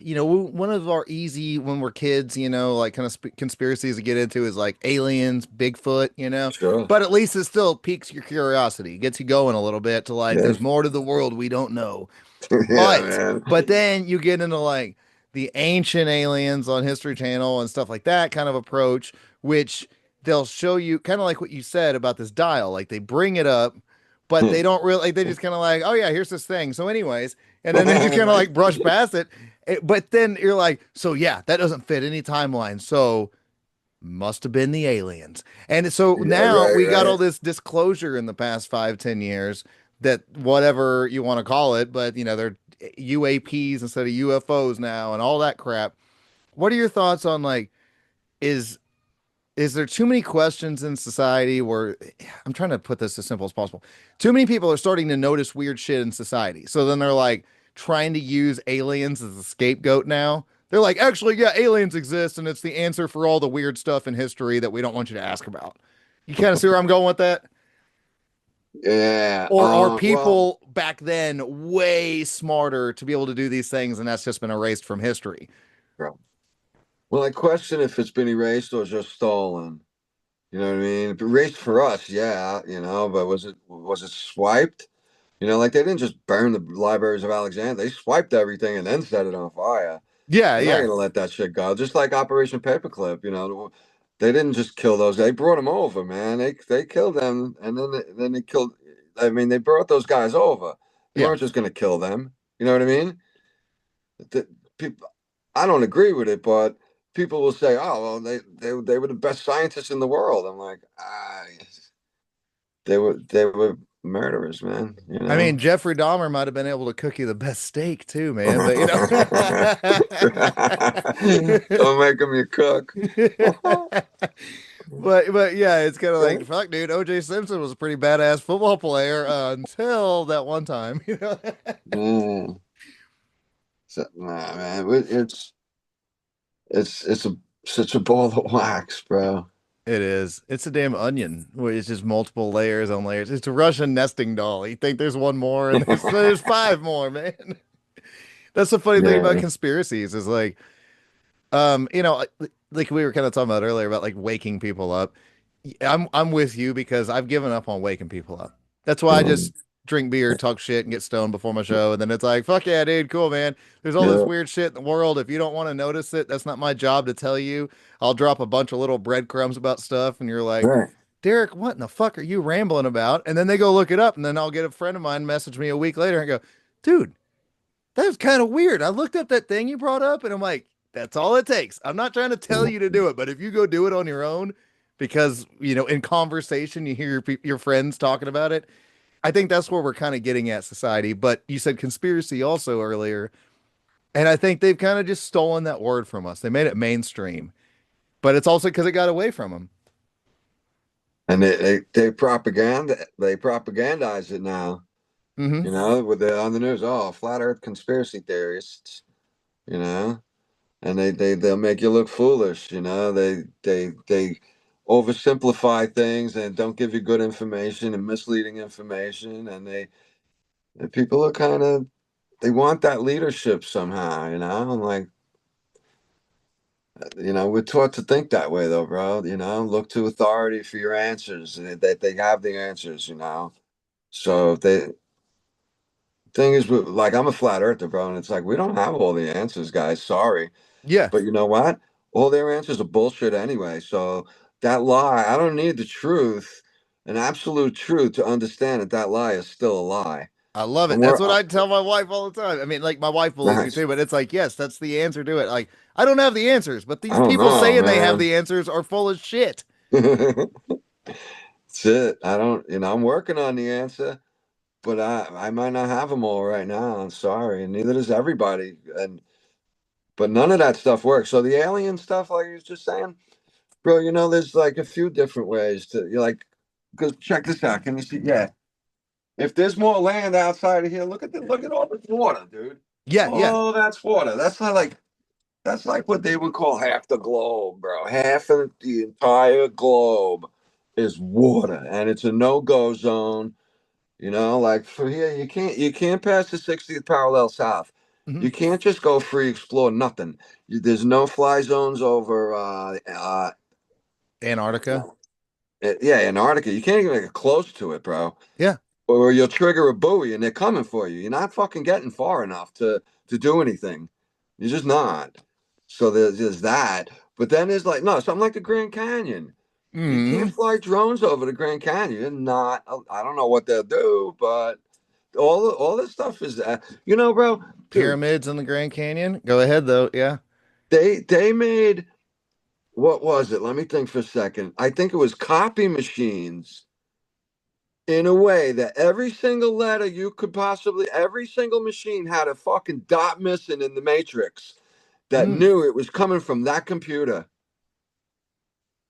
one of our easy when we're kids, like kind of conspiracies to get into is like aliens, Bigfoot. Sure. But at least it still piques your curiosity, gets you going a little bit to like, Yeah. there's more to the world we don't know. Yeah, But man. but then you get into like the ancient aliens on History Channel and stuff like that kind of approach, which they'll show you kind of like what you said about this dial. Like they bring it up, but they don't really like they just kind of like, oh yeah, here's this thing. So, anyways, and then they just kind of like brush past it. But then you're like, so yeah, that doesn't fit any timeline. So must have been the aliens. And so Yeah, now right, we got all right. this disclosure in the past 5, 10 years that whatever you want to call it, but they're UAPs instead of UFOs now and all that crap. What are your thoughts on like, is is there too many questions in society where I'm trying to put this as simple as possible. Too many people are starting to notice weird shit in society. So then they're like trying to use aliens as a scapegoat now. They're like, actually, yeah, aliens exist, and it's the answer for all the weird stuff in history that we don't want you to ask about. You kind of see where I'm going with that? Yeah. Or are Well, people back then way smarter to be able to do these things and that's just been erased from history? bro. Well, I question if it's been erased or just stolen. You know what I mean? Erased for us, yeah, but was it swiped? Like they didn't just burn the libraries of Alexandria. They swiped everything and then set it on fire. Yeah, They're not yeah, gonna let that shit go. Just like Operation Paperclip, they didn't just kill those. They brought them over, man. They killed them, and then they killed. I mean, they brought those guys over. They yeah. weren't just gonna kill them. You know what I mean? The, people, I don't agree with it, but people will say, "Oh, well, they were the best scientists in the world." I'm like, they were murderers, man. I mean, Jeffrey Dahmer might have been able to cook you the best steak too, man, but you know. Don't make them your cook. But yeah, it's kind of like fuck, dude. OJ Simpson was a pretty badass football player until that one time, you know. Man, nah, man, it's such a ball of wax, bro. It is. It's a damn onion where it's just multiple layers on layers. It's a Russian nesting doll. You think there's one more, and there's five more, man. That's the funny thing about Yeah, conspiracies is like, you know, like we were kind of talking about earlier about like waking people up. I'm with you because I've given up on waking people up. That's why I mm, just drink beer, talk shit, and get stoned before my show, and then it's like, fuck yeah, dude, cool, man. There's all this yeah, weird shit in the world. If you don't want to notice it, that's not my job to tell you. I'll drop a bunch of little breadcrumbs about stuff, and you're like, right. Derek, what in the fuck are you rambling about? And then they go look it up, and then I'll get a friend of mine message me a week later and go, dude, that was kind of weird. I looked up that thing you brought up and I'm like, that's all it takes. I'm not trying to tell you to do it, but if you go do it on your own, because, you know, in conversation, you hear your friends talking about it. I think that's where we're kind of getting at society. But you said conspiracy also earlier. And I think they've kind of just stolen that word from us. They made it mainstream, but it's also because it got away from them. And they propagandize it now. Hmm. With on the news. Oh, flat Earth conspiracy theorists. You know, and they'll make you look foolish. They oversimplify things and don't give you good information and misleading information, and the people are kind of they want that leadership somehow. I'm like, we're taught to think that way though, bro. Look to authority for your answers, and that they have the answers. So if they thing is, like, I'm a flat earther, bro, and it's like we don't have all the answers, guys. Sorry. Yeah, But you know what? All their answers are bullshit anyway. So that lie, I don't need the truth, an absolute truth, to understand that that lie is still a lie. I love it. And That's we're what I tell my wife all the time. I mean, like my wife believes me nice. too, but it's like, yes, that's the answer to it. Like, I don't have the answers, but I these don't people know, saying they have man. the answers are full of shit. That's it. I don't, I'm working on the answer, but I might not have them all right now. I'm sorry, and neither does everybody. And but none of that stuff works. So the alien stuff, like you was just saying, bro, there's like a few different ways to you like. Because check this out. Can you see? Yeah. If there's more land outside of here, look at all this water, dude. Yeah, yeah. Oh, that's water. That's like what they would call half the globe, bro. Half of the entire globe is water, and it's a no-go zone. Like for here, you can't pass the 60th parallel south. Hmm. You can't just go free explore nothing. There's no fly zones over Antarctica. yeah, Antarctica. You can't even get close to it, bro. Yeah. Or you'll trigger a buoy and they're coming for you. You're not fucking getting far enough to do anything. You're just not. So there's that. But then there's like no something like the Grand Canyon. You can't Hmm. fly drones over the Grand Canyon. You're not. I don't know what they'll do, but all this stuff is bro, dude. Pyramids in the Grand Canyon. Go ahead though. Yeah. They made what was it? Let me think for a second. I think it was copy machines in a way that every single letter you could possibly, every single machine had a fucking dot missing in the matrix that Mm. knew it was coming from that computer.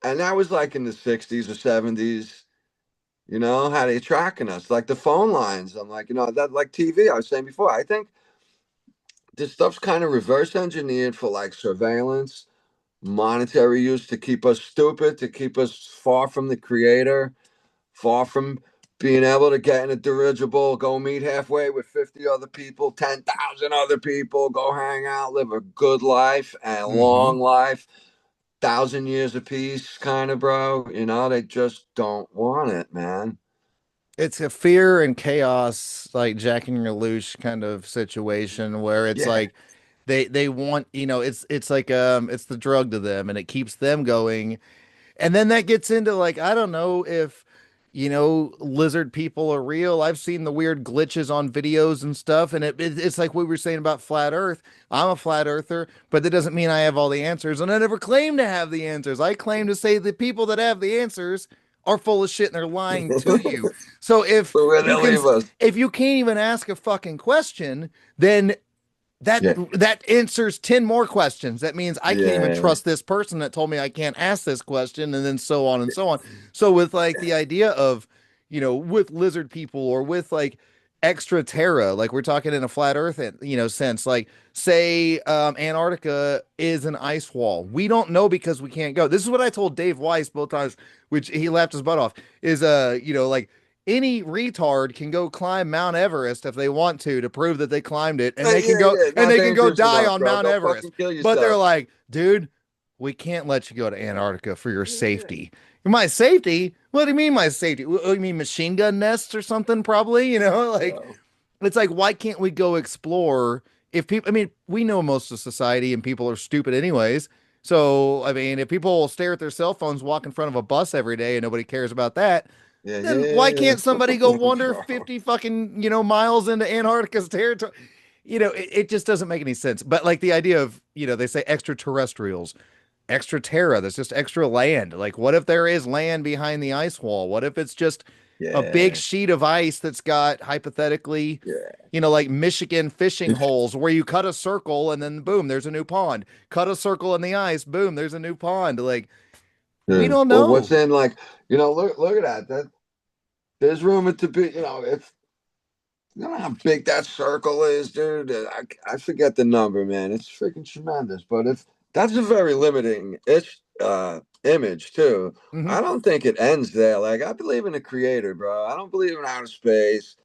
And that was like in the 60s or 70s. How they tracking us, like the phone lines. I'm like, that like TV, I was saying before. I think this stuff's kind of reverse engineered for like surveillance, monetary use to keep us stupid, to keep us far from the creator, far from being able to get in a dirigible, go meet halfway with 50 other people, 10,000 other people, go hang out, live a good life and a Hmm. long life, 1,000 years of peace, kind of, bro. They just don't want it, man. It's a fear and chaos, like Jack and your Leash kind of situation where it's Yeah. like they want, it's like it's the drug to them and it keeps them going. And then that gets into like, I don't know if, lizard people are real. I've seen the weird glitches on videos and stuff. And it's like we were saying about flat Earth. I'm a flat earther, but that doesn't mean I have all the answers. And I never claim to have the answers. I claim to say the people that have the answers are full of shit and they're lying to you. So So if where they you can, leave us? if you can't even ask a fucking question, then that Yeah. that answers 10 more questions. That means I can't even Yeah. trust this person that told me I can't ask this question, and then so on and so on. So with like the idea of, with lizard people or with like extra terra, like we're talking in a flat earth, sense, like say Antarctica is an ice wall. We don't know because we can't go. This is what I told Dave Weiss both times, which he laughed his butt off, is like any retard can go climb Mount Everest if they want to prove that they climbed it, and they can Yeah, go yeah. and Not they can go dangerous die enough, on bro. Mount Go Everest. fucking kill But they're yourself. like, dude, we can't let you go to Antarctica for your Yeah. safety. My safety? What do you mean my safety? You mean machine gun nests or something? Probably, like Bro. it's like why can't we go explore if people? I mean, we know most of society and people are stupid anyways. So I mean, if people stare at their cell phones, walk in front of a bus every day, and nobody cares about that, Yeah, then why yeah. can't somebody go wander Bro. 50 fucking, miles into Antarctica's territory? It just doesn't make any sense. But like the idea of, they say extraterrestrials, extra terra, that's just extra land. Like, what if there is land behind the ice wall? What if it's just a big Yeah. sheet of ice that's got hypothetically, Yeah. like Michigan fishing holes where you cut a circle and then boom, there's a new pond. Cut a circle in the ice, boom, there's a new pond. Like, we Yeah. don't Well, what's know. in like, look at that. There's room to be, if how big that circle is, dude. I forget the number, man. It's freaking tremendous. But if that's a very limiting image too. Hmm. I don't think it ends there. Like I believe in the creator, bro. I don't believe in outer space.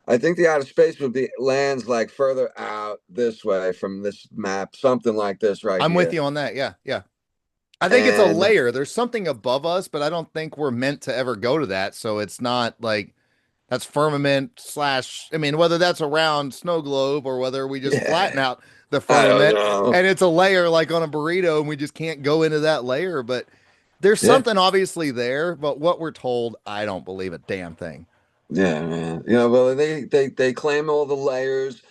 I think the outer space would be lands like further out this way from this map, something like this right I'm with here. you on that. Yeah, yeah. I think it's a And layer. There's something above us, but I don't think we're meant to ever go to that. So it's not like that's firmament slash, I mean, whether that's a round snow globe or whether we just flatten yeah, out the I don't firmament know. and it's a layer like on a burrito and we just can't go into that layer. But there's Yeah, something obviously there. But what we're told, I don't believe a damn thing. yeah, man. Well, they claim all the layers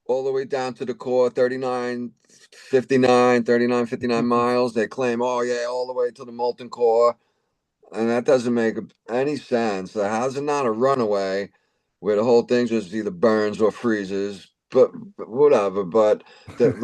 all the way down to the core, 39, 59, 59 miles. They claim, oh yeah, all the way to the molten core. And that doesn't make any sense. How's it not a runaway where the whole thing just either burns or freezes? But whatever. But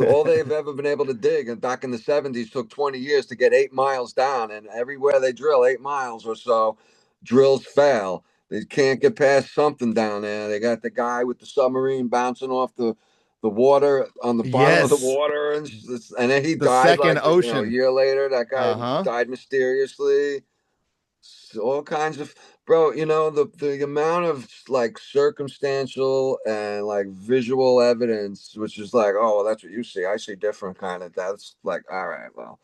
all they've ever been able to dig, and back in the 70s, took 20 years to get 8 miles down. And everywhere they drill 8 miles or so, drills fail. They can't get past something down there. They got the guy with the submarine bouncing off the water on the bottom of the Yes. water, and then he The died second like a ocean. year later. That guy Uh-huh. died mysteriously. All kinds of, bro, the amount of like circumstantial and like visual evidence, which is like, oh well, that's what you see, I see different kind of, that's like, all right, well,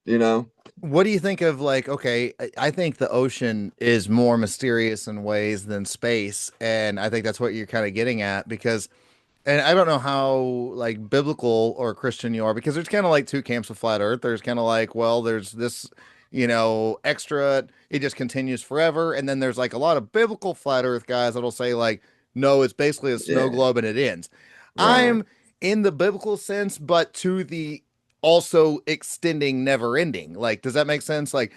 you know What do you think of like, okay, I think the ocean is more mysterious in ways than space. And I think that's what you're kind of getting at because and I don't know how like biblical or Christian you are because there's kind of like two camps of flat earth. There's kind of like, well, there's this, extra, it just continues forever. And then there's like a lot of biblical flat earth guys that'll say like, no, it's basically a snow yeah, globe and it ends. right, I'm in the biblical sense, but to the also extending, never ending. Like, does that make sense? Like,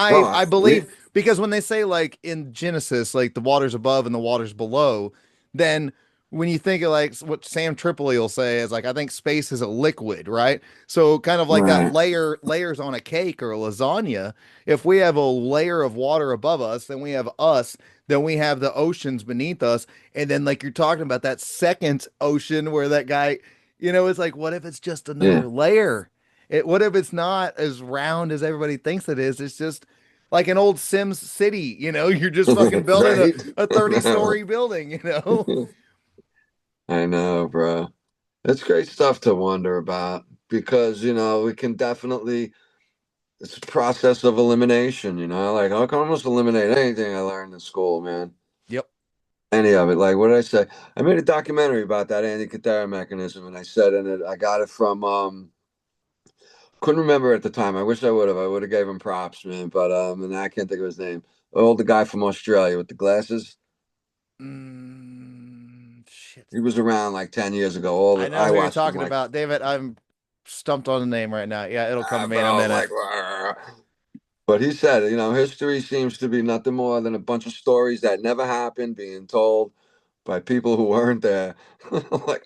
well, I yeah, believe because when they say like in Genesis, like the waters above and the waters below, then when you think of like what Sam Tripoli will say is like, I think space is a liquid, right? So kind of like that right, layers on a cake or a lasagna. If we have a layer of water above us, then we have us, then we have the oceans beneath us. And then like you're talking about that second ocean where that guy, it's like, what if it's just yeah, another layer? What if it's not as round as everybody thinks it is? It's just like an old Sims city, you're just fucking building a, Right? a I know. 30-story building. I know, bro. It's great stuff to wonder about because, we can definitely, it's a process of elimination, like I can almost eliminate anything I learned in school, man. Yep. Any of it. Like, what did I say? I made a documentary about that anti-cathara mechanism, and I said in it, I got it from, couldn't remember at the time. I wish I would have. I would have gave him props, man. But, and I can't think of his name. Oh, the guy from Australia with the glasses. Shit. He was around like 10 years ago. All I the, know I who you're watched him talking like, about, David. I'm stumped on the name right now. Yeah, it'll come to me in a bro, minute. like, "Rah." But he said, history seems to be nothing more than a bunch of stories that never happened being told by people who weren't there. Like,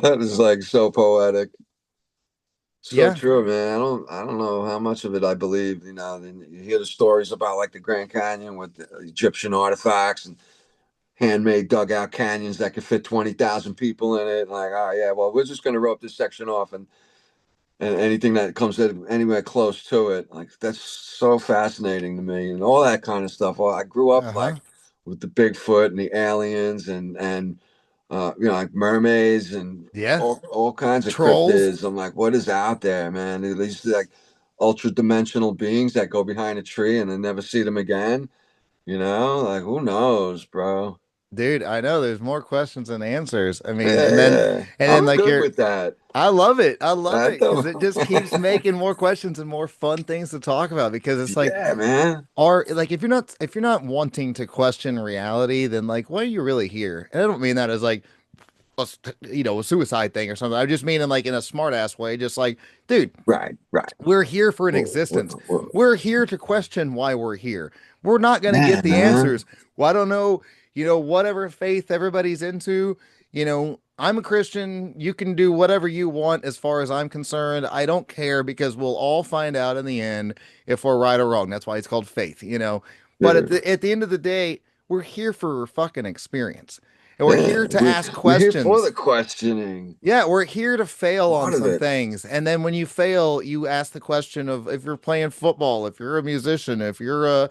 that is like so poetic. So Yeah. true, man. I don't know how much of it I believe. Then you hear the stories about like the Grand Canyon with the Egyptian artifacts and handmade dugout canyons that could fit 20,000 people in it. Like, oh yeah, well, we're just gonna rope this section off and anything that comes anywhere close to it. Like that's so fascinating to me and all that kind of stuff. Well, I grew up Uh-huh. like with the Bigfoot and the aliens and like mermaids and Yeah. all kinds of Trolls. cryptids. I'm like, what is out there, man? These like ultra dimensional beings that go behind a tree and then never see them again. Like who knows, bro? Dude, I know there's more questions than answers. I mean, Yeah, and then yeah. and then I'm like good you're with that. I love it. I love I it because don't. it just keeps making more questions and more fun things to talk about because it's like Yeah, man. if you're not wanting to question reality, then like why are you really here? And I don't mean that as like a suicide thing or something. I just mean in a smart ass way, just like, dude, Right, right. we're here for an Whoa, whoa, existence. whoa. We're here to question why we're here. We're not going to Yeah, get the man. answers. Well, I don't know, whatever faith everybody's into, I'm a Christian. You can do whatever you want as far as I'm concerned. I don't care because we'll all find out in the end if we're right or wrong. That's why it's called faith. But at Yeah, the end of the day, we're here for fucking experience. And we're yeah. here to ask We're here for questions. the questioning. Yeah, we're here to fail on Part of some it. things. And then when you fail, you ask the question of if you're playing football, if you're a musician, if you're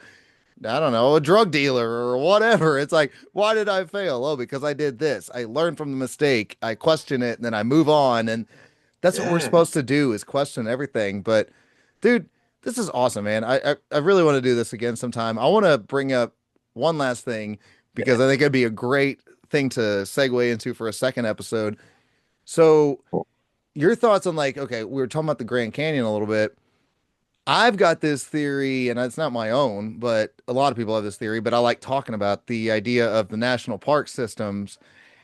I don't know, a drug dealer or whatever. It's like, why did I fail? Oh, because I did this. I learned from the mistake. I question it and then I move on. And that's what we're Yeah, supposed to do is question everything. But dude, this is awesome, man. I really want to do this again sometime. I want to bring up one last thing because I think it'd be a great thing to segue into for a second episode. So your thoughts on like, okay, we were talking about the Grand Canyon a little bit. I've got this theory, and it's not my own, but a lot of people have this theory, but I like talking about the idea of the national park systems.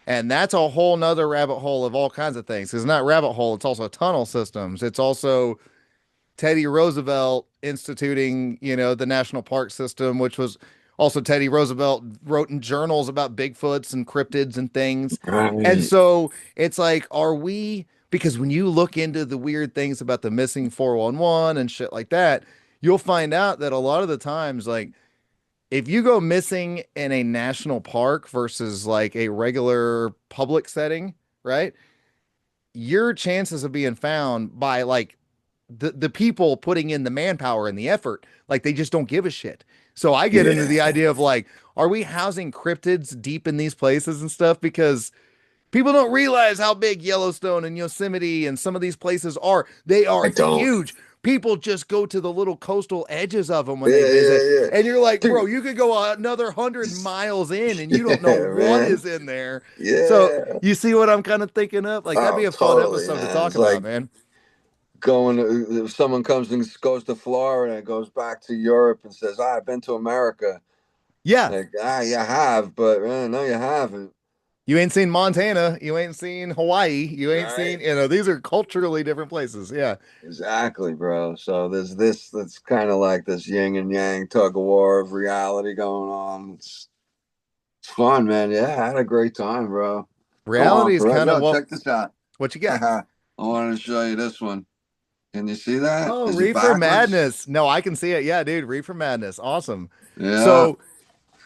And that's a whole nother rabbit hole of all kinds of things. It's not rabbit hole, it's also tunnel systems. It's also Teddy Roosevelt instituting, the national park system, which was also Teddy Roosevelt wrote in journals about Bigfoots and cryptids and things. And right. so it's like, are we, because when you look into the weird things about the missing 411 and shit like that, you'll find out that a lot of the times, like, if you go missing in a national park versus like a regular public setting, right? Your chances of being found by like the people putting in the manpower and the effort, like they just don't give a shit. So I get into Yeah, the idea of like, are we housing cryptids deep in these places and stuff? Because people don't realize how big Yellowstone and Yosemite and some of these places are. They are I don't. huge. People just go to the little coastal edges of them when Yeah, they visit. yeah, yeah. And you're like, bro, Dude. you could go another 100 miles in and you don't know Yeah, what man. is in there. So Yeah. you see what I'm kind of thinking of? Like, that'd be Oh, a fun totally, episode to man. talk It's about, like man. if someone comes and goes to Florida and goes back to Europe and says, I've been to America. Yeah. Like, you have, but no, you haven't. You ain't seen Montana. You ain't seen Hawaii. You ain't Right? seen, these are culturally different places. Yeah. Exactly, bro. So there's this that's kind of like this yin and yang tug of war of reality going on. It's fun, man. Yeah, I had a great time, bro. Go on Reality is for it. kind of Yo, check this out. what you got. I wanted to show you this one. Can you see that? Oh, Is it Reefer backwards? Madness. No, I can see it. Yeah, dude, Reefer Madness. Awesome. Yeah. So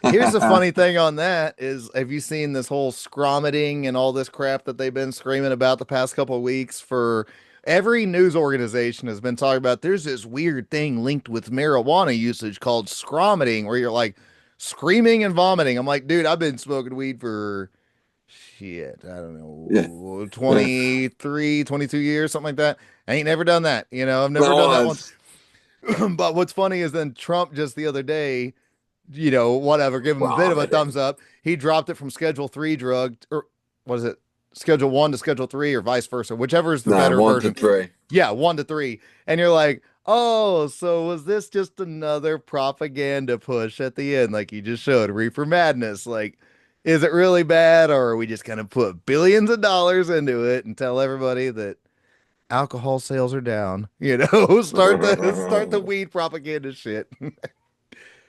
here's the funny thing on that is have you seen this whole scromiting and all this crap that they've been screaming about the past couple of weeks for every news organization has been talking about there's this weird thing linked with marijuana usage called scromiting, where you're like screaming and vomiting. I'm like, dude, I've been smoking weed for shit, I don't Yeah, know, yeah. 23, 22 years, something like that. I ain't never done that. I've never That done that once. was But what's funny is then Trump just the other day, whatever, give him a bit of a thumbs vomiting. up. He dropped it from Schedule 3 drug, or what is it? Schedule 1 to Schedule 3 or vice versa, whichever is the Nah, better one to version. three. Yeah, 1 to 3. And you're like, "Oh, so was this just another propaganda push at the end like you just showed Reefer Madness? Like is it really bad or are we just going to put billions of dollars into it and tell everybody that alcohol sales are down. Start the weed propaganda shit.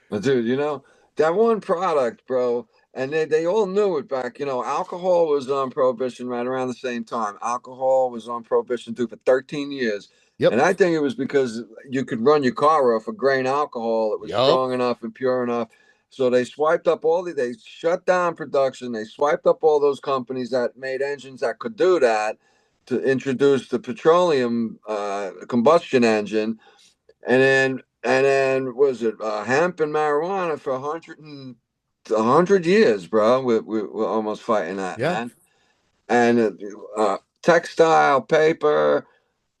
But dude, that one product, bro, and they all knew it back. Alcohol was on prohibition right around the same time. Alcohol was on prohibition too for 13 years. Yep. And I think it was because you could run your car off of grain alcohol. It was Yup. strong enough and pure enough. So they shut down production. They swiped up all those companies that made engines that could do that to introduce the petroleum combustion engine, and then was it hemp and marijuana for 100 years, bro. We're almost fighting that, Yeah. man. And textile, paper,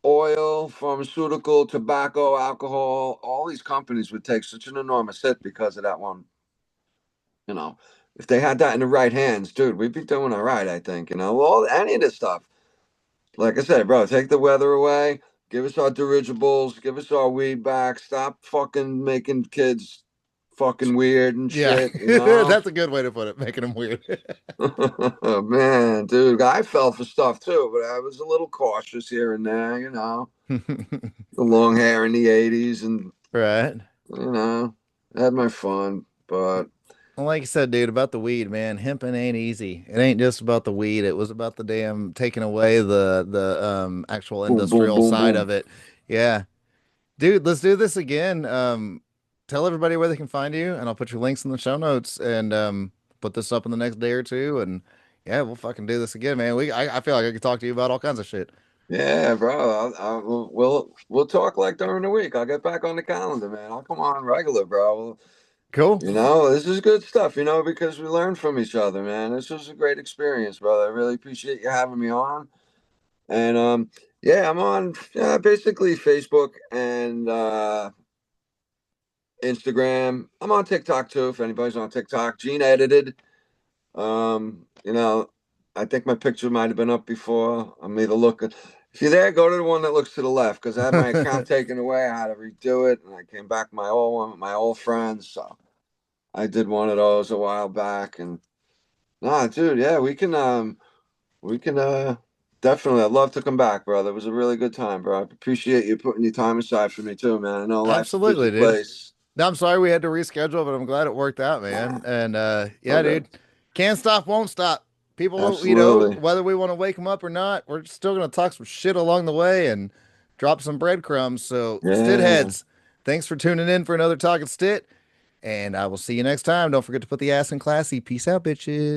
oil, pharmaceutical, tobacco, alcohol, all these companies would take such an enormous hit because of that one. You know, if they had that in the right hands, dude, we'd be doing all right, I think. Well, any of this stuff. Like I said, bro, take the weather away. Give us our dirigibles. Give us our weed back. Stop fucking making kids fucking weird and Yeah. shit, you know? That's a good way to put it, making them weird. Man, dude, I fell for stuff too, but I was a little cautious here and there, the long hair in the 80s and, Right. you know, had my fun. But Well, like I said, dude, about the weed, man, hemping ain't easy. It ain't just about the weed. It was about the damn taking away the actual boom, boom, industrial boom, side boom. of it. Yeah. Dude, let's do this again. Tell everybody where they can find you, and I'll put your links in the show notes and put this up in the next day or two. And yeah, we'll fucking do this again, man. I feel like I could talk to you about all kinds of shit. Yeah, bro. We'll talk like during the week. I'll get back on the calendar, man. I'll come on regular, bro. Cool. This is good stuff, because we learn from each other, man. This was a great experience, brother. I really appreciate you having me on. And yeah, I'm on basically Facebook and Instagram. I'm on TikTok too, if anybody's on TikTok. Gene edited. Um, you know, I think my picture might have been up before. I'm either looking. If you're there, go to the one that looks to the left because I had my account taken away. I had to redo it, and I came back my old one with my old friends. So I did one of those a while back, and nah, dude, yeah, we can definitely. I'd love to come back, brother. It was a really good time, bro. I appreciate you putting your time aside for me too, man. I know life's a busy Absolutely, dude. place. No, I'm sorry we had to reschedule, but I'm glad it worked out, Nah, man. And all yeah, good. dude, can't stop, won't stop. People, Absolutely. whether we want to wake them up or not, we're still gonna talk some shit along the way and drop some breadcrumbs. So, Yeah. Stitt-Heads, thanks for tuning in for another Talking Stitt, and I will see you next time. Don't forget to put the ass in classy. Peace out, bitches.